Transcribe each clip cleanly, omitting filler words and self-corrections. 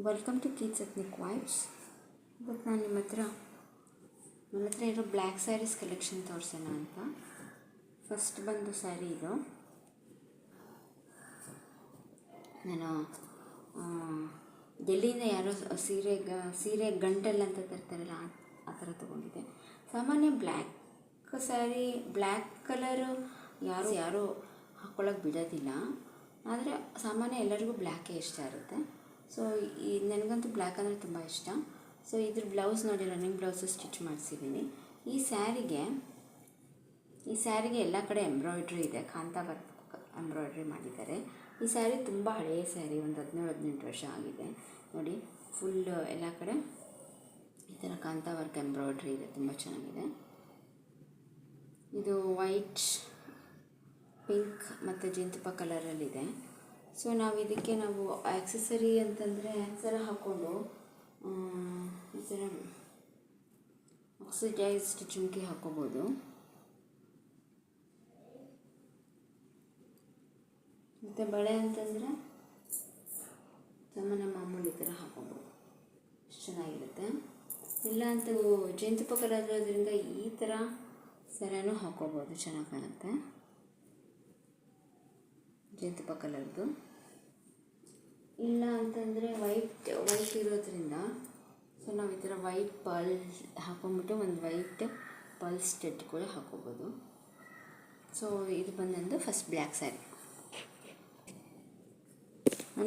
Welcome to Keats ethnic vibes. ಇವತ್ತು ನಾನು ನನ್ನ ಹತ್ರ ಇರೋ ಬ್ಲ್ಯಾಕ್ ಸ್ಯಾರೀಸ್ ಕಲೆಕ್ಷನ್ ತೋರಿಸೋಣ ಅಂತ. ಫಸ್ಟ್ ಬಂದು ಸ್ಯಾರಿ ಇದು. ನಾನು ಡೆಲ್ಲಿಯಿಂದ ಯಾರೋ ಸೀರೆ ಗಂಟಲ್ ಅಂತ ತರ್ತಾರಲ್ಲ ಆ ಥರ ತೊಗೊಂಡಿದ್ದೆ. ಸಾಮಾನ್ಯ ಬ್ಲ್ಯಾಕ್ ಸ್ಯಾರಿ, ಬ್ಲ್ಯಾಕ್ ಕಲರು ಯಾರೂ ಹಾಕ್ಕೊಳ್ಳೋಕೆ ಬಿಡೋದಿಲ್ಲ. ಆದರೆ ಸಾಮಾನ್ಯ ಎಲ್ಲರಿಗೂ ಬ್ಲ್ಯಾಕೇ ಇಷ್ಟ ಇರುತ್ತೆ. ಸೊ ನನಗಂತೂ ಬ್ಲ್ಯಾಕ್ ಅಂದರೆ ತುಂಬ ಇಷ್ಟ. ಸೊ ಇದ್ರ ಬ್ಲೌಸ್ ನೋಡಿ, ರನ್ನಿಂಗ್ ಬ್ಲೌಸು ಸ್ಟಿಚ್ ಮಾಡಿಸಿದ್ದೀನಿ. ಈ ಸ್ಯಾರಿಗೆ ಎಲ್ಲ ಕಡೆ ಎಂಬ್ರಾಯ್ಡ್ರಿ ಇದೆ, ಕಾಂತಾ ವರ್ಕ್ ಎಂಬ್ರಾಯ್ಡ್ರಿ ಮಾಡಿದ್ದಾರೆ. ಈ ಸ್ಯಾರಿ ತುಂಬ ಹಳೆಯ ಸ್ಯಾರಿ, ಒಂದು 17-18 ವರ್ಷ ಆಗಿದೆ ನೋಡಿ. ಫುಲ್ ಎಲ್ಲ ಕಡೆ ಈ ಥರ ಕಾಂತಾ ವರ್ಕ್ ಎಂಬ್ರಾಯ್ಡ್ರಿ ಇದೆ, ತುಂಬ ಚೆನ್ನಾಗಿದೆ. ಇದು ವೈಟ್, ಪಿಂಕ್ ಮತ್ತು ಜೇನುತುಪ್ಪ ಕಲರಲ್ಲಿದೆ. ಸೊ ಇದಕ್ಕೆ ನಾವು ಆಕ್ಸೆಸರಿ ಅಂತಂದರೆ ಸರ ಹಾಕ್ಕೊಂಡು ಈ ಥರ ಆಕ್ಸಿಡೈಸ್ಡ್ ಜುಮ್ಕಿ ಹಾಕ್ಕೋಬೋದು. ಮತ್ತು ಬಳೆ ಅಂತಂದರೆ ಸಾಮಾನ್ಯ ಮಾಮೂಲಿ ಥರ ಹಾಕ್ಕೋಬೋದು, ಚೆನ್ನಾಗಿರುತ್ತೆ. ಇಲ್ಲ ಅಂತ ಜೇನುತುಪ್ಪ ಕಲರ್ ಇರೋದ್ರಿಂದ ಈ ಥರ ಸರನೂ ಹಾಕ್ಕೋಬೋದು, ಚೆನ್ನಾಗಿ ಕಾಣುತ್ತೆ ಜೇನುತುಪ್ಪ ಕಲರ್ದು. ಇಲ್ಲ ಅಂತಂದರೆ ವೈಟ್ ಇರೋದ್ರಿಂದ ಸೊ ನಾವು ಈ ಥರ ವೈಟ್ ಪರ್ಲ್ ಹಾಕ್ಕೊಂಬಿಟ್ಟು ಒಂದು ವೈಟ್ ಪರ್ಲ್ ಸ್ಟೆಡ್ ಕೂಡ ಹಾಕ್ಕೋಬೋದು. ಸೊ ಇದು ಬಂದು first black sari.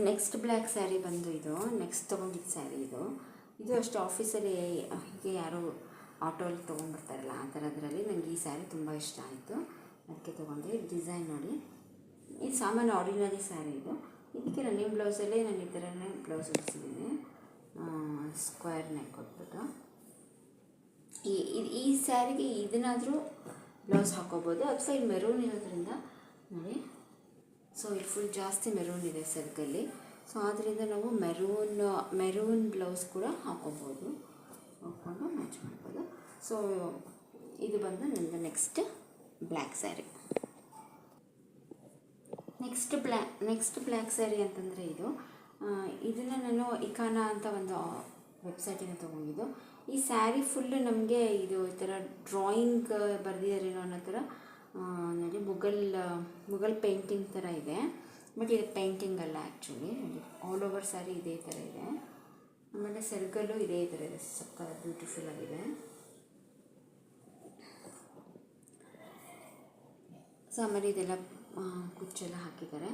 Next black sari ಬಂದು ಇದು ನೆಕ್ಸ್ಟ್ ತೊಗೊಂಡಿದ್ದ ಸ್ಯಾರಿ ಇದು ಅಷ್ಟು ಆಫೀಸಲ್ಲಿ ಹೀಗೆ ಯಾರೋ ಆಟೋಲ್ಲಿ ತೊಗೊಂಡ್ಬರ್ತಾರಲ್ಲ ಆ ಥರದ್ರಲ್ಲಿ ನನಗೆ ಈ ಸ್ಯಾರಿ ತುಂಬ ಇಷ್ಟ ಆಯಿತು, ಅದಕ್ಕೆ ತೊಗೊಂಡೆ. ಡಿಸೈನ್ ನೋಡಿ, ಇದು ಸಾಮಾನ್ಯ ಆರ್ಡಿನರಿ ಸ್ಯಾರಿ ಇದು. ಇದಕ್ಕೆ ರನ್ನಿಂಗ್ ಬ್ಲೌಸಲ್ಲೇ ನಾನು ಈ ಥರನೇ ಬ್ಲೌಸ್ ಹೊಲಿಸಿದ್ದೀನಿ, ಸ್ಕ್ವೇರ್ ನೆಕ್ ಕೊಟ್ಬಿಟ್ಟು. ಈ ಸ್ಯಾರಿಗೆ ಇದನ್ನಾದರೂ ಬ್ಲೌಸ್ ಹಾಕ್ಕೋಬೋದು, ಅಥವಾ ಇಲ್ಲಿ ಮೆರೂನ್ ಇರೋದ್ರಿಂದ ನೋಡಿ. ಸೊ ಇಲ್ಲಿ ಫುಲ್ ಜಾಸ್ತಿ ಮೆರೂನ್ ಇದೆ ಸರ್ಕಲ್ಲಿ. ಸೊ ಆದ್ದರಿಂದ ನಾವು ಮೆರೂನ್ ಬ್ಲೌಸ್ ಕೂಡ ಹಾಕ್ಕೋಬೋದು, ಹಾಕ್ಕೊಂಡು ಮ್ಯಾಚ್ ಮಾಡ್ಬೋದು. ಸೊ ಇದು ಬಂದು ನನ್ನದು next black sari. Next black sari ಅಂತಂದರೆ ಇದನ್ನು ನಾನು ಇಕಾನಾ ಅಂತ ಒಂದು ವೆಬ್ಸೈಟಿಂದ ತೊಗೊಂಡಿದ್ದು. ಈ ಸ್ಯಾರಿ ಫುಲ್ಲು ನಮಗೆ ಇದು ಈ ಥರ ಡ್ರಾಯಿಂಗ್ ಬರೆದಿದ್ದಾರೇನೋ ಅನ್ನೋ ಥರ ನೋಡಿ, ಮುಗಲ್ ಪೇಂಟಿಂಗ್ ಥರ ಇದೆ. ಬಟ್ ಇದು ಪೇಂಟಿಂಗ್ ಅಲ್ಲ ಆ್ಯಕ್ಚುಲಿ. ಆಲ್ ಓವರ್ ಸ್ಯಾರಿ ಇದೇ ಥರ ಇದೆ. ಆಮೇಲೆ ಸೆರ್ಗಲ್ಲೂ ಇದೇ ಥರ ಇದೆ, ಸಕ್ಕ ಬ್ಯೂಟಿಫುಲ್ ಆಗಿದೆ. ಸೊ ಆಮೇಲೆ ಇದೆಲ್ಲ ಕುಚ್ಚೆಲ್ಲ ಹಾಕಿದ್ದಾರೆ.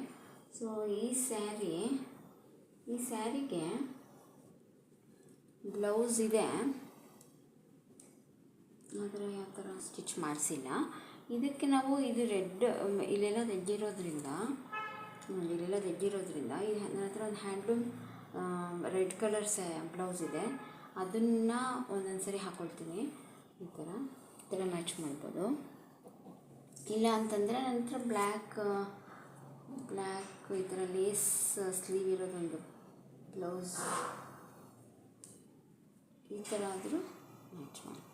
ಸೊ ಈ ಸ್ಯಾರಿಗೆ ಬ್ಲೌಸ್ ಇದೆ, ಆದರೆ ಯಾವ ಥರ ಸ್ಟಿಚ್ ಮಾಡಿಸಿಲ್ಲ. ಇದಕ್ಕೆ ನಾವು ಇದು ಇಲ್ಲೆಲ್ಲ ತೆಗ್ದಿರೋದ್ರಿಂದ ಈ ನನ್ನ ಹತ್ರ ಒಂದು ಹ್ಯಾಂಡ್ಲೂಮ್ ರೆಡ್ ಕಲರ್ ಬ್ಲೌಸ್ ಇದೆ, ಅದನ್ನು ಒಂದೊಂದು ಸರಿ ಹಾಕ್ಕೊಳ್ತೀನಿ. ಈ ಥರ ಮ್ಯಾಚ್ ಮಾಡ್ಬೋದು. ಇಲ್ಲ ಅಂತಂದರೆ ನನ್ನ ಹತ್ರ ಬ್ಲ್ಯಾಕ್ ಈ ಥರ ಲೇಸ್ ಸ್ಲೀವ್ ಇರೋದೊಂದು ಬ್ಲೌಸ್ ಈ ಥರ ಆದರೂ ಮ್ಯಾಚ್ ಮಾಡ್ತೀನಿ.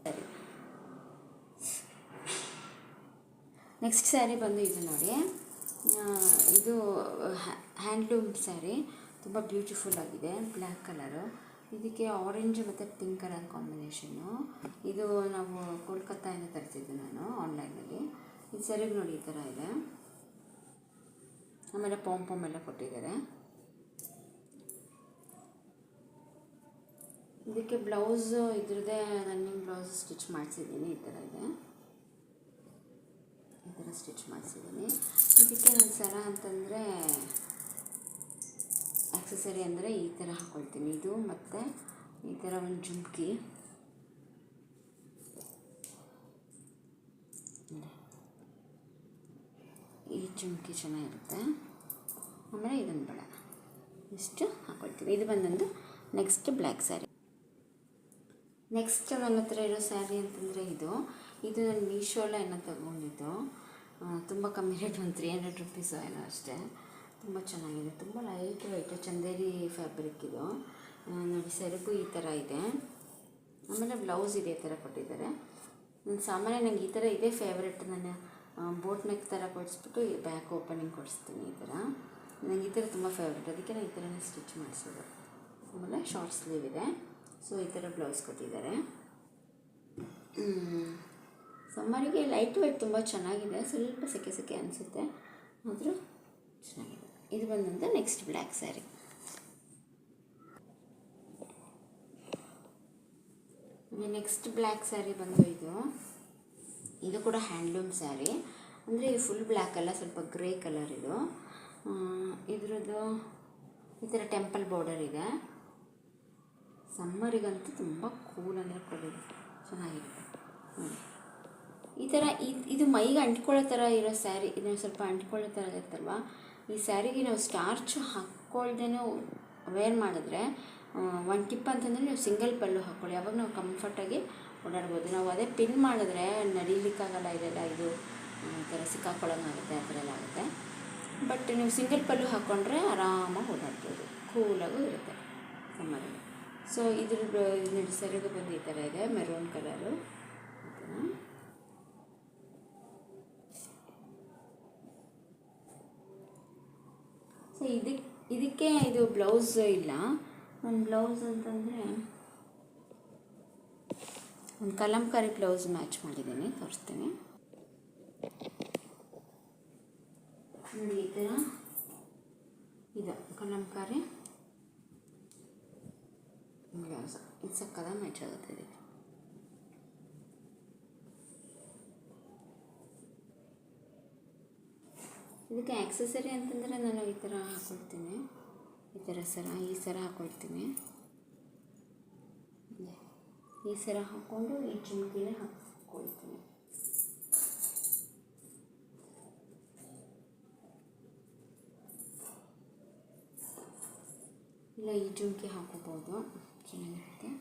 ಸರಿ, ನೆಕ್ಸ್ಟ್ ಸ್ಯಾರಿ ಬಂದು ಇದು ನೋಡಿ. ಇದು ಹ್ಯಾಂಡ್ಲೂಮ್ ಸ್ಯಾರಿ, ತುಂಬ ಬ್ಯೂಟಿಫುಲ್ ಆಗಿದೆ, ಬ್ಲ್ಯಾಕ್ ಕಲರು. ಇದಕ್ಕೆ ಆರೆಂಜ್ ಮತ್ತು ಪಿಂಕ್ ಕಲರ್ ಕಾಂಬಿನೇಷನ್ನು. ಇದು ನಾವು ಕೋಲ್ಕತ್ತಾಯಿಂದ ತರಿಸಿದ್ದು ನಾನು ಆನ್ಲೈನಲ್ಲಿ. ಇದು ಸರಿಗೆ ನೋಡಿ ಈ ಥರ ಇದೆ. ಆಮೇಲೆ ಪಾಂಪಮ್ ಎಲ್ಲ ಕೊಟ್ಟಿದ್ದಾರೆ. ಇದಕ್ಕೆ ಬ್ಲೌಸು ಇದ್ರದ್ದೇ ರನ್ನಿಂಗ್ ಬ್ಲೌಸ್ ಸ್ಟಿಚ್ ಮಾಡಿಸಿದ್ದೀನಿ. ಈ ಥರ ಇದೆ, ಈ ಥರ ಸ್ಟಿಚ್ ಮಾಡಿಸಿದ್ದೀನಿ. ಇದಕ್ಕೆ ನನ್ನ ಸರ ಅಂತಂದರೆ ಆಕ್ಸೆಸರಿ ಅಂದರೆ ಈ ಥರ ಹಾಕ್ಕೊಳ್ತೀನಿ. ಇದು ಮತ್ತು ಈ ಥರ ಒಂದು ಜುಮ್ಕಿ, ಈ ಜುಮ್ಕಿ ಚೆನ್ನಾಗಿರುತ್ತೆ. ಆಮೇಲೆ ಇದೊಂದು ಬಳೆ, ಇಷ್ಟು ಹಾಕ್ಕೊಳ್ತೀನಿ. ಇದು ಬಂದೊಂದು ನೆಕ್ಸ್ಟ್ ಬ್ಲ್ಯಾಕ್ ಸ್ಯಾರಿ. ನೆಕ್ಸ್ಟ್ ನನ್ನ ಹತ್ರ ಇರೋ ಸ್ಯಾರಿ ಅಂತಂದರೆ ಇದು ನಾನು ಮೀಶೋಲ್ಲ ಏನೋ ತಗೊಂಡಿದ್ದು. ತುಂಬ ಕಮ್ಮಿ ರೇಟ್, ಒಂದು 300 ರುಪೀಸು ಏನೋ ಅಷ್ಟೇ. ತುಂಬ ಚೆನ್ನಾಗಿದೆ, ತುಂಬ ಲೈಟ್ ವೈಟ್ ಚಂದೇರಿ ಫ್ಯಾಬ್ರಿಕ್ ಇದು ನೋಡಿ. ಸೆರಗು ಈ ಥರ ಇದೆ. ಆಮೇಲೆ ಬ್ಲೌಸ್ ಇದೇ ಥರ ಕೊಟ್ಟಿದ್ದಾರೆ. ನನ್ನ ಸಾಮಾನ್ಯ ನಂಗೆ ಈ ಥರ ಇದೇ ಫೇವ್ರೆಟ್. ನಾನು ಬೋಟ್ ನೆಕ್ ಥರ ಕೊಡಿಸ್ಬಿಟ್ಟು ಬ್ಯಾಕ್ ಓಪನಿಂಗ್ ಕೊಡಿಸ್ತೀನಿ. ಈ ಥರ ನನಗೆ ಈ ಥರ ತುಂಬ ಫೇವ್ರೆಟ್, ಅದಕ್ಕೆ ನಾನು ಈ ಥರನೇ ಸ್ಟಿಚ್ ಮಾಡಿಸೋದು. ಆಮೇಲೆ ಶಾರ್ಟ್ ಸ್ಲೀವ್ ಇದೆ. ಸೊ ಈ ಥರ ಬ್ಲೌಸ್ ಕೊಟ್ಟಿದ್ದಾರೆ. ಸಮ್ಮರಿಗೆ ಲೈಟ್ ವೇಟ್ ತುಂಬ ಚೆನ್ನಾಗಿದೆ, ಸ್ವಲ್ಪ ಸೆಕೆ ಸೆಕೆ ಅನಿಸುತ್ತೆ, ಆದರೂ ಚೆನ್ನಾಗಿದೆ. ಇದು ಬಂದಂತ next black sari. Next black sari ಬಂದು ಇದು ಕೂಡ ಹ್ಯಾಂಡ್ಲೂಮ್ ಸ್ಯಾರಿ. ಅಂದರೆ ಇದು ಫುಲ್ ಬ್ಲ್ಯಾಕ್ ಅಲ್ಲ, ಸ್ವಲ್ಪ ಗ್ರೇ ಕಲರ್ ಇದು. ಇದ್ರದ್ದು ಈ ಥರ ಟೆಂಪಲ್ ಬಾರ್ಡರ್ ಇದೆ. ಸಮ್ಮರಿಗಂತೂ ತುಂಬ ಕೂಲ್ ಅಂದರೆ ಕೂಲ್ ಇದೆ, ಚೆನ್ನಾಗಿರುತ್ತೆ ನೋಡಿ. ಈ ಥರ ಇದು ಮೈಗೆ ಅಂಟ್ಕೊಳ್ಳೋ ಥರ ಇರೋ ಸ್ಯಾರಿ, ಇದನ್ನು ಸ್ವಲ್ಪ ಅಂಟ್ಕೊಳ್ಳೋ ಥರ ಇರುತ್ತಲ್ವ, ಈ ಸ್ಯಾರಿಗೆ ನಾವು ಸ್ಟಾರ್ಚ್ ಹಾಕ್ಕೊಳ್ದೇನೆ ವೇರ್ ಮಾಡಿದ್ರೆ ಒಂದು ಟಿಪ್ ಅಂತಂದರೆ ನೀವು ಸಿಂಗಲ್ ಪಲ್ಲು ಹಾಕ್ಕೊಳ್ಳಿ, ಅವಾಗ ನಾವು ಕಂಫರ್ಟಾಗಿ ಓಡಾಡ್ಬೋದು. ನಾವು ಅದೇ ಪಿನ್ ಮಾಡಿದ್ರೆ ನಡೀಲಿಕ್ಕಾಗಲ್ಲ, ಇದೆಲ್ಲ ಇದು ಈ ಥರ ಸಿಕ್ಕಾಕೊಳ್ಳೋಂಗಾಗುತ್ತೆ, ಆ ಥರ ಎಲ್ಲ ಆಗುತ್ತೆ. ಬಟ್ ನೀವು ಸಿಂಗಲ್ ಪಲ್ಲು ಹಾಕ್ಕೊಂಡ್ರೆ ಆರಾಮಾಗಿ ಓಡಾಡ್ಬೋದು, ಕೂಲಾಗೂ ಇರುತ್ತೆ ಸಮ್ಮರಲ್ಲಿ. ಸೊ ಇದ್ರ ಸೆರೆದು ಬಂದು ಈ ಥರ ಇದೆ, ಮೆರೂನ್ ಕಲರು. ಸೊ ಇದಕ್ಕೆ ಇದು ಬ್ಲೌಸ್ ಇಲ್ಲ. ಒಂದು ಬ್ಲೌಸ್ ಅಂತಂದರೆ ಒಂದು ಕಲಂಕಾರಿ ಬ್ಲೌಸ್ ಮ್ಯಾಚ್ ಮಾಡಿದ್ದೀನಿ, ತೋರಿಸ್ತೀನಿ ನೋಡಿ. ಈ ಥರ ಇದು ಕಲಂಕಾರಿ ಬ್ಲೌಸ್, ಇದು ಸಕ್ಕದ ಮ್ಯಾಚ್ ಆಗುತ್ತೆ ಇದಕ್ಕೆ. ಇದಕ್ಕೆ ಆಕ್ಸೆಸರಿ ಅಂತಂದರೆ ನಾನು ಈ ಥರ ಹಾಕ್ಕೊಳ್ತೀನಿ, ಈ ಥರ ಈ ಸರ ಹಾಕ್ಕೊಳ್ತೀನಿ. ಈ ಸರ ಹಾಕ್ಕೊಂಡು ಈ ಜುಮ್ಕಿನೇ ಹಾಕ್ಕೊಳ್ತೀನಿ. ಇಲ್ಲ ಈ ಜುಮ್ಕಿ ಹಾಕೋಬೋದು, ಚೆನ್ನಾಗಿರುತ್ತೆ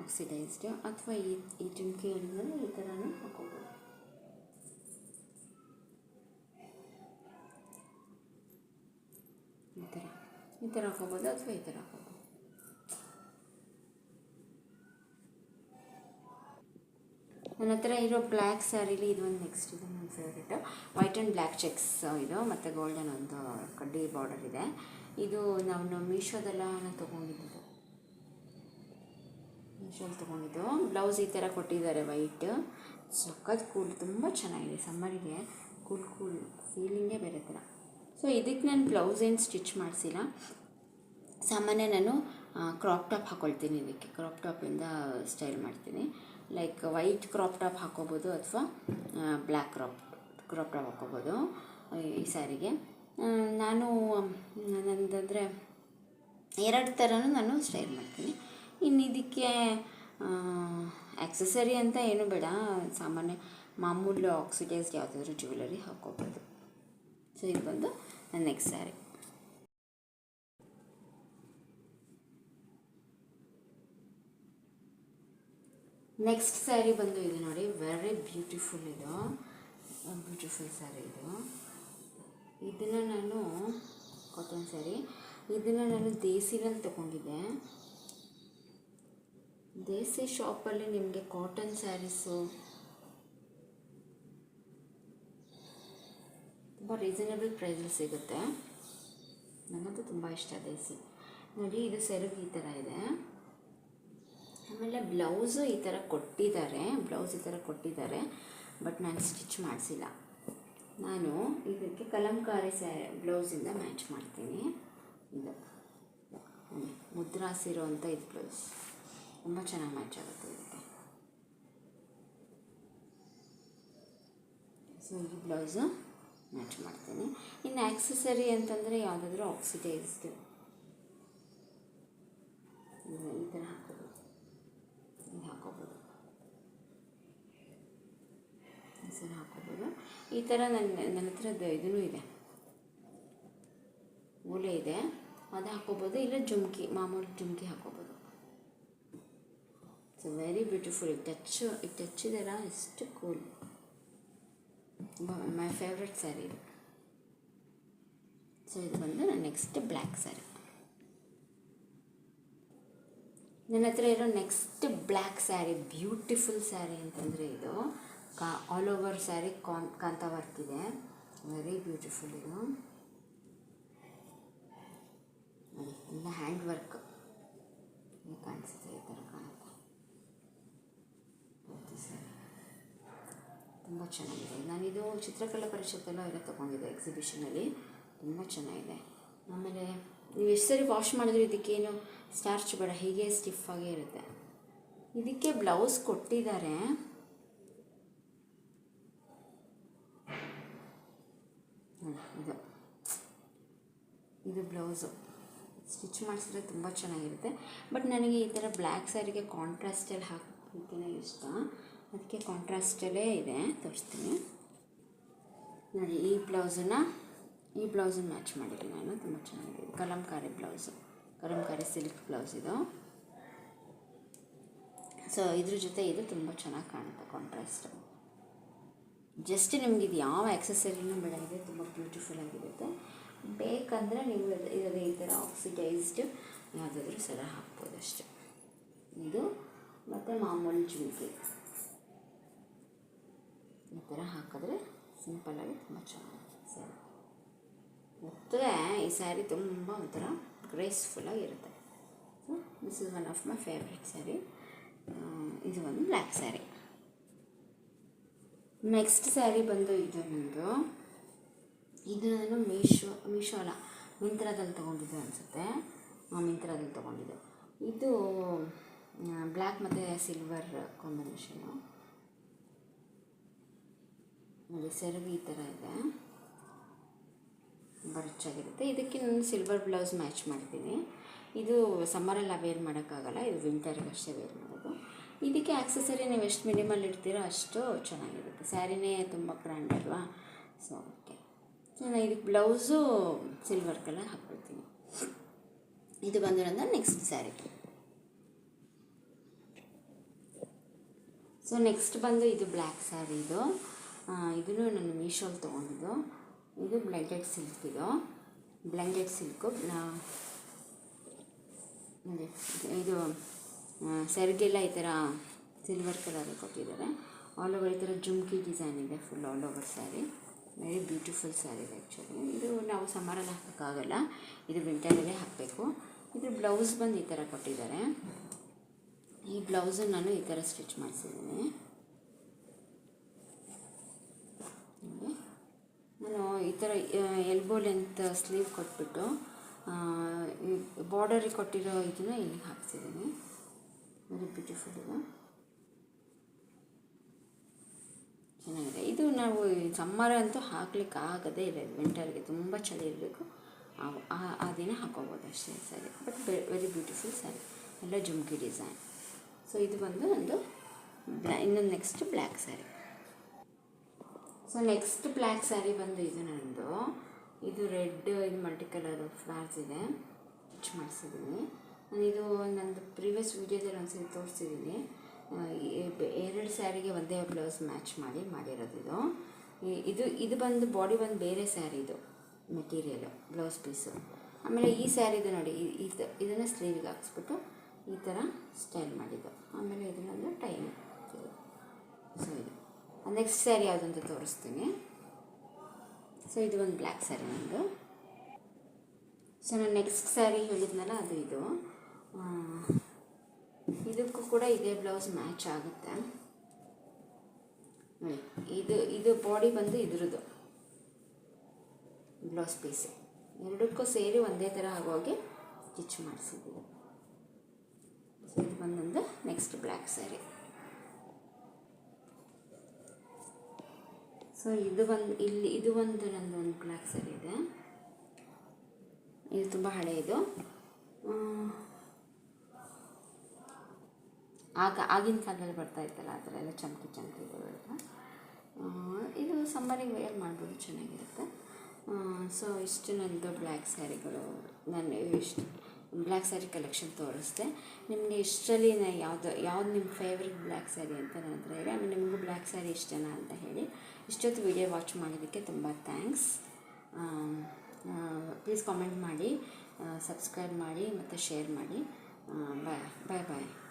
ಆಕ್ಸಿಡೈಸ್ಡ್. ಅಥವಾ ಈ ಜುಮ್ಕಿ ಹೇಳಿದ್ರೆ ಈ ಥರನೂ ಹಾಕೋಬೋದು. ಈ ಥರ ಹಾಕೋಬೋದು ಅಥವಾ ಈ ಥರ ಹಾಕೋಬೋದು. ನನ್ನ ಹತ್ರ ಇರೋ ಬ್ಲ್ಯಾಕ್ ಸ್ಯಾರಿಲಿ ಇದೊಂದು ನೆಕ್ಸ್ಟ್ ಇದು ನನ್ನ favourite. White and black cheques ಇದು, ಮತ್ತು ಗೋಲ್ಡನ್ ಒಂದು ಕಡ್ಡಿ ಬಾರ್ಡರ್ ಇದೆ. ಇದು ನಾನು ಮೀಶೋದಲ್ಲಿ ತೊಗೊಂಡಿದ್ದು, ಮೀಶೋಲ್ಲಿ ತೊಗೊಂಡಿದ್ದು. ಬ್ಲೌಸ್ ಈ ಥರ ಕೊಟ್ಟಿದ್ದಾರೆ, ವೈಟ್, ಸಖತ್ ಕೂಲ್, ತುಂಬ ಚೆನ್ನಾಗಿದೆ ಸಮ್ಮರಿಗೆ. ಕೂಲ್ ಫೀಲಿಂಗೇ ಬೇರೆ ಥರ. ಸೊ ಇದಕ್ಕೆ ನಾನು ಬ್ಲೌಸ್ ಏನು ಸ್ಟಿಚ್ ಮಾಡಿಸಿಲ್ಲ, ಸಾಮಾನ್ಯ ನಾನು ಕ್ರಾಪ್ ಟಾಪ್ ಹಾಕ್ಕೊಳ್ತೀನಿ. ಇದಕ್ಕೆ ಕ್ರಾಪ್ ಟಾಪಿಂದ ಸ್ಟೈಲ್ ಮಾಡ್ತೀನಿ. ಲೈಕ್ ವೈಟ್ ಕ್ರಾಪ್ ಟಾಪ್ ಹಾಕ್ಕೋಬೋದು ಅಥವಾ ಬ್ಲ್ಯಾಕ್ ಕ್ರಾಪ್ ಟಾಪ್ ಹಾಕ್ಕೋಬೋದು ಈ ಸ್ಯಾರಿಗೆ. ನಾನು ನಂದಂದರೆ ಎರಡು ಥರನೂ ನಾನು ಸ್ಟೈಲ್ ಮಾಡ್ತೀನಿ. ಇನ್ನು ಇದಕ್ಕೆ ಆಕ್ಸೆಸರಿ ಅಂತ ಏನೂ ಬೇಡ, ಸಾಮಾನ್ಯ ಮಾಮೂಲು ಆಕ್ಸಿಡೈಸ್ಡ್ ಯಾವುದಾದ್ರೂ ಜ್ಯುವೆಲರಿ ಹಾಕ್ಕೋಬೋದು. ಸೊ ಇದು ಬಂದು ನನ್ನ ನೆಕ್ಸ್ಟ್ ಸ್ಯಾರಿ. ನೆಕ್ಸ್ಟ್ ಸ್ಯಾರಿ ಬಂದು ಇದು ನೋಡಿ, ವೆರಿ ಬ್ಯೂಟಿಫುಲ್. ಇದು ಬ್ಯೂಟಿಫುಲ್ ಸ್ಯಾರಿ ಇದು. ಇದನ್ನು ನಾನು ಕಾಟನ್ ಸ್ಯಾರಿ, ಇದನ್ನು ನಾನು ದೇಸಿನಲ್ಲಿ ತೊಗೊಂಡಿದ್ದೆ. ದೇಸಿ ಶಾಪಲ್ಲಿ ನಿಮಗೆ ಕಾಟನ್ ಸ್ಯಾರೀಸು ತುಂಬ ರೀಸನಬಲ್ ಪ್ರೈಸಲ್ಲಿ ಸಿಗುತ್ತೆ. ನನಗಂತೂ ತುಂಬ ಇಷ್ಟ ದೇಸಿ. ನೋಡಿ ಇದು ಸೆರಗು ಈ ಥರ ಇದೆ. ಆಮೇಲೆ ಬ್ಲೌಸು ಈ ಥರ ಕೊಟ್ಟಿದ್ದಾರೆ, ಬಟ್ ನಾನು ಸ್ಟಿಚ್ ಮಾಡಿಸಿಲ್ಲ. ನಾನು ಇದಕ್ಕೆ ಕಲಂಕಾರಿ ಬ್ಲೌಸಿಂದ ಮ್ಯಾಚ್ ಮಾಡ್ತೀನಿ. ಇದು ಮುದ್ರಾಸಿರೋ ಅಂಥ ಇದು ಬ್ಲೌಸ್ ತುಂಬ ಚೆನ್ನಾಗಿ ಮ್ಯಾಚ್ ಆಗುತ್ತೆ ಇದಕ್ಕೆ. ಸೊ ಈ ಬ್ಲೌಸು ಮ್ಯಾಚ್ ಮಾಡ್ತೀನಿ. ಇನ್ನು ಆಕ್ಸೆಸರಿ ಅಂತಂದರೆ ಯಾವುದಾದ್ರೂ ಆಕ್ಸಿಡೈಸ್ಡ್ ಈ ಥರ ಹಾಕೋಬೋದು, ಈ ಥರ ನನ್ನ ಹತ್ರದ್ದು ಇದೂ ಇದೆ, ಓಲೆ ಇದೆ, ಅದು ಹಾಕೋಬೋದು. ಇಲ್ಲ ಜುಮ್ಕಿ, ಮಾಮೂಲಿ ಜುಮ್ಕಿ ಹಾಕೋಬೋದು. So very beautiful. ಟಚ್ ಇದೆಲ್ಲ ಎಷ್ಟು ಕೂಲ್. ಮೈ ಫೇವ್ರೆಟ್ ಸ್ಯಾರಿ ಇದು. ಸೊ ಇದು ಬಂದು ನನ್ನ ನೆಕ್ಸ್ಟ್ ಬ್ಲ್ಯಾಕ್ ಸ್ಯಾರಿ. ನನ್ನ ಹತ್ರ ಇರೋ next black sari, beautiful sari ಅಂತಂದರೆ ಇದು ಆಲ್ ಓವರ್ ಸ್ಯಾರಿ ಕಾಂತ ವರ್ಕ್ ಇದೆ, ವೆರಿ ಬ್ಯೂಟಿಫುಲ್ ಇದು. ನೋಡಿ ಎಲ್ಲ ಹ್ಯಾಂಡ್ ವರ್ಕ್ ಕಾಣಿಸುತ್ತೆ, ಈ ಥರ ಕಾಣುತ್ತೆ. ಸ್ಯಾರಿ ತುಂಬ ಚೆನ್ನಾಗಿದೆ. ನಾನಿದು ಚಿತ್ರಕಲಾ ಪರಿಷತ್ತೆಲ್ಲ ಎಲ್ಲ ತೊಗೊಂಡಿದ್ದೆ ಎಕ್ಸಿಬಿಷನಲ್ಲಿ, ತುಂಬ ಚೆನ್ನಾಗಿದೆ. ಆಮೇಲೆ ನೀವು ಎಷ್ಟು ಸರಿ ವಾಶ್ ಮಾಡಿದ್ರೆ ಇದಕ್ಕೇನು ಸ್ಟಾರ್ಚ್ ಬೇಡ, ಹೀಗೆ ಸ್ಟಿಫಾಗೇ ಇರುತ್ತೆ. ಇದಕ್ಕೆ ಬ್ಲೌಸ್ ಕೊಟ್ಟಿದ್ದಾರೆ, ಇದು ಬ್ಲೌಸು ಸ್ಟಿಚ್ ಮಾಡಿಸಿದ್ರೆ ತುಂಬ ಚೆನ್ನಾಗಿರುತ್ತೆ. ಬಟ್ ನನಗೆ ಈ ಥರ ಬ್ಲ್ಯಾಕ್ ಸ್ಯಾರಿಗೆ ಕಾಂಟ್ರಾಸ್ಟಲ್ಲಿ ಹಾಕೋಕ್ಕೇ ಇಷ್ಟ, ಅದಕ್ಕೆ ಕಾಂಟ್ರಾಸ್ಟಲ್ಲೇ ಇದೆ, ತೋರಿಸ್ತೀನಿ ನೋಡಿ. ಈ ಬ್ಲೌಸನ್ನು ಮ್ಯಾಚ್ ಮಾಡಿದ್ದೀನಿ ನಾನು, ತುಂಬ ಚೆನ್ನಾಗಿದೆ. Kalamkari blouse, Kalamkari silk blouse ಇದು. ಸೊ ಇದ್ರ ಜೊತೆ ಇದು ತುಂಬ ಚೆನ್ನಾಗಿ ಕಾಣುತ್ತೆ ಕಾಂಟ್ರಾಸ್ಟ್. ಜಸ್ಟ್ ನಿಮ್ಗೆ ಇದು ಯಾವ ಆಕ್ಸೆಸರಿನೂ ಬೇಡ, ಇದೆ ತುಂಬ ಬ್ಯೂಟಿಫುಲ್ ಆಗಿರುತ್ತೆ. ಬೇಕಂದರೆ ನೀವು ಇದರಲ್ಲಿ ಈ ಥರ ಆಕ್ಸಿಡೈಸ್ಡ್ ಯಾವುದಾದ್ರೂ ಸರ ಹಾಕ್ಬೋದು ಅಷ್ಟೆ. ಇದು ಮತ್ತು ಮಾಮೂಲಿ ಜುಮ್ಕಿ ಈ ಥರ ಹಾಕಿದ್ರೆ ಸಿಂಪಲ್ಲಾಗಿ ತುಂಬ ಚೆನ್ನಾಗಿದೆ ಸ್ಯಾರಿ. ಮತ್ತು ಈ ಸ್ಯಾರಿ ತುಂಬ ಒಂಥರ ಗ್ರೇಸ್ಫುಲ್ಲಾಗಿರುತ್ತೆ. So this is one of my favourite sari. ಇದು ಒಂದು ಬ್ಲ್ಯಾಕ್ ಸ್ಯಾರಿ. ನೆಕ್ಸ್ಟ್ ಸ್ಯಾರಿ ಬಂದು ಇದು ನಮ್ಮದು, ಇದು ನಾನು ಮೀಶೋ ಅಲ್ಲ ಮಿಂತ್ರಾದಲ್ಲಿ ತೊಗೊಂಡಿದ್ದೆ ಅನಿಸುತ್ತೆ, ಮಿಂತ್ರಾದಲ್ಲಿ ತೊಗೊಂಡಿದ್ದೆ. ಇದು ಬ್ಲ್ಯಾಕ್ ಮತ್ತು ಸಿಲ್ವರ್ ಕಾಂಬಿನೇಷನು. ನೋಡಿ ಸೆರಗು ಈ ಥರ ಇದೆ, ಬರ್ಚಾಗಿರುತ್ತೆ. ಇದಕ್ಕೆ ನಾನು ಸಿಲ್ವರ್ ಬ್ಲೌಸ್ ಮ್ಯಾಚ್ ಮಾಡ್ತೀನಿ. ಇದು ಸಮ್ಮರೆಲ್ಲ ವೇರ್ ಮಾಡೋಕ್ಕಾಗಲ್ಲ, ಇದು ವಿಂಟರ್ಗೆ ಅಷ್ಟೇ ವೇರ್ ಮಾಡೋದು. ಇದಕ್ಕೆ ಆಕ್ಸೆಸರಿ ನೀವು ಎಷ್ಟು ಮಿನಿಮಲ್ ಇಡ್ತೀರೋ ಅಷ್ಟು ಚೆನ್ನಾಗಿರುತ್ತೆ. ಸ್ಯಾರಿನೇ ತುಂಬ ಗ್ರ್ಯಾಂಡ್ ಅಲ್ವಾ, ಸೊ ಓಕೆ. ಸೊ ನಾನು ಇದಕ್ಕೆ ಬ್ಲೌಸು ಸಿಲ್ವರ್ ಕಲರ್ ಹಾಕ್ಕೊಳ್ತೀನಿ. ಇದು ಬಂದು ನನ್ನ ನೆಕ್ಸ್ಟ್ ಸ್ಯಾರಿ. ಸೊ ನೆಕ್ಸ್ಟ್ ಬಂದು ಇದು ಬ್ಲ್ಯಾಕ್ ಸ್ಯಾರಿ. ಇದನ್ನು ನಾನು ಮೀಶೋಲ್ಲಿ ತೊಗೊಂಡಿದ್ದು. ಇದು ಬ್ಲೆಂಡೆಡ್ ಸಿಲ್ಕ್, ಬ್ಲೆಂಡೆಡ್ ಸಿಲ್ಕು. ನೋಡಿ ಇದು ಸೆರಗೆಲ್ಲ ಈ ಥರ ಸಿಲ್ವರ್ ಕಲರ್ ಕೊಟ್ಟಿದ್ದಾರೆ. ಆಲ್ ಓವರ್ ಈ ಥರ ಜುಮ್ಕಿ ಡಿಸೈನ್ ಇದೆ, full all over sari. Very beautiful sari ಇದೆ ಆ್ಯಕ್ಚುಲಿ. ಇದು ನಾವು ಸಮ್ಮರಲ್ಲಿ ಹಾಕೋಕ್ಕಾಗಲ್ಲ, ಇದು ವಿಂಟರಲ್ಲೇ ಹಾಕಬೇಕು. ಇದು ಬ್ಲೌಸ್ ಬಂದು ಈ ಥರ ಕೊಟ್ಟಿದ್ದಾರೆ. ಈ ಬ್ಲೌಸನ್ನು ನಾನು ಈ ಥರ ಸ್ಟಿಚ್ ಮಾಡಿಸಿದ್ದೀನಿ. ನಾನು ಈ ಥರ ಎಲ್ಬೋ ಲೆಂತ್ ಸ್ಲೀವ್ ಕೊಟ್ಬಿಟ್ಟು ಬಾರ್ಡರಿಗೆ ಕೊಟ್ಟಿರೋ ಇದನ್ನು ಇಲ್ಲಿ ಹಾಕ್ಸಿದ್ದೀನಿ. ವೆರಿ ಬ್ಯೂಟಿಫುಲ್ ಇದು, ಚೆನ್ನಾಗಿದೆ. ಇದು ನಾವು ಸಮ್ಮರ್ ಅಂತೂ ಹಾಕ್ಲಿಕ್ಕೆ ಆಗೋದೇ ಇಲ್ಲ, ವಿಂಟರ್ಗೆ ತುಂಬ ಚಳಿ ಇರಬೇಕು, ಆ ದಿನ ಹಾಕೋಬೋದು ಅಷ್ಟೇ sari. But very beautiful sari, ಎಲ್ಲ ಜುಮ್ಕಿ ಡಿಸೈನ್. ಸೊ ಇದು ಬಂದು ನಂದು ಇನ್ನೊಂದು next black sari. So next black sari ಬಂದು ಇದು ನಂದು. ಇದು ರೆಡ್, ಇದು ಮಲ್ಟಿ ಕಲರ್ ಫ್ಲವರ್ಸ್ ಇದೆ, ಸ್ಟಿಚ್ ಮಾಡಿಸಿದ್ದೀನಿ ನಾನು. ಇದು ನಂದು ಪ್ರೀವಿಯಸ್ ವೀಡಿಯೋದಲ್ಲಿ ಒಂದ್ಸರಿ ತೋರಿಸಿದ್ದೀನಿ. 2 ಸ್ಯಾರಿಗೆ ಒಂದೇ ಬ್ಲೌಸ್ ಮ್ಯಾಚ್ ಮಾಡಿರೋದು ಇದು ಬಂದು ಬಾಡಿ ಒಂದು ಬೇರೆ ಸ್ಯಾರಿ, ಇದು ಮೆಟೀರಿಯಲು ಬ್ಲೌಸ್ ಪೀಸು. ಆಮೇಲೆ ಈ ಸ್ಯಾರಿದು ನೋಡಿ, ಇದನ್ನು ಸ್ಲೀವಿಗೆ ಹಾಕ್ಸ್ಬಿಟ್ಟು ಈ ಥರ ಸ್ಟೈಲ್ ಮಾಡಿದ್ದು. ಆಮೇಲೆ ಇದನ್ನೊಂದು ಟೈಮ್. ಸೊ ಇದು ನೆಕ್ಸ್ಟ್ ಸ್ಯಾರಿ ಯಾವುದಂತ ತೋರಿಸ್ತೀನಿ. ಸೊ ಇದು ಒಂದು ಬ್ಲ್ಯಾಕ್ ಸ್ಯಾರಿ ನಂದು. ಸೊ ನಾನು ನೆಕ್ಸ್ಟ್ ಸ್ಯಾರಿ ಹೇಳಿದ್ನಲ್ಲ ಅದು ಇದಕ್ಕೂ ಕೂಡ ಇದೇ ಬ್ಲೌಸ್ ಮ್ಯಾಚ್ ಆಗುತ್ತೆ ನೋಡಿ. ಇದು ಬಾಡಿ ಬಂದು ಇದ್ರದ್ದು ಬ್ಲೌಸ್ ಪೀಸು, ಎರಡಕ್ಕೂ ಸೇರಿ ಒಂದೇ ಥರ ಆಗೋಗಿ ಸ್ಟಿಚ್ ಮಾಡಿಸಿದ್ದೀವಿ. ಸೊ ಇದು ಬಂದೊಂದು ನೆಕ್ಸ್ಟ್ ಬ್ಲ್ಯಾಕ್ ಸ್ಯಾರಿ. ಸೊ ಇದು ಒಂದು ನಂದೊಂದು ಬ್ಲ್ಯಾಕ್ ಸ್ಯಾರಿ ಇದೆ. ಇದು ತುಂಬ ಹಳೆಯದು, ಆಗಿನ ಕಾಲದಲ್ಲಿ ಬರ್ತಾ ಇತ್ತಲ್ಲ ಆ ಥರ ಎಲ್ಲ ಚಮಕಿ ಇರೋಲ್ಲ. ಇದು ಸಮ್ಮರಿಗೆ ವೇರ್ ಮಾಡ್ಬೋದು, ಚೆನ್ನಾಗಿರುತ್ತೆ. ಸೊ ಇಷ್ಟು ನಂದು ಬ್ಲ್ಯಾಕ್ ಸ್ಯಾರಿಗಳು. ನಾನು ಇಷ್ಟು ಬ್ಲ್ಯಾಕ್ ಸ್ಯಾರಿ ಕಲೆಕ್ಷನ್ ತೋರಿಸ್ದೆ ನಿಮಗೆ. ಇಷ್ಟರಲ್ಲಿ ಯಾವ್ದು ನಿಮ್ಮ ಫೇವ್ರೆಟ್ ಬ್ಲ್ಯಾಕ್ ಸ್ಯಾರಿ ಅಂತ ನನ್ನ ಹತ್ರ ಹೇಳಿ. ಆಮೇಲೆ ನಿಮಗೂ ಬ್ಲ್ಯಾಕ್ ಸ್ಯಾರಿ ಇಷ್ಟನಾ ಅಂತ ಹೇಳಿ. ಇಷ್ಟೊತ್ತು ವಿಡಿಯೋ ವಾಚ್ ಮಾಡಿದ್ದಕ್ಕೆ ತುಂಬ ಥ್ಯಾಂಕ್ಸ್. ಪ್ಲೀಸ್ ಕಾಮೆಂಟ್ ಮಾಡಿ, ಸಬ್ಸ್ಕ್ರೈಬ್ ಮಾಡಿ ಮತ್ತು ಶೇರ್ ಮಾಡಿ. ಬಾಯ್ ಬಾಯ್ ಬಾಯ್.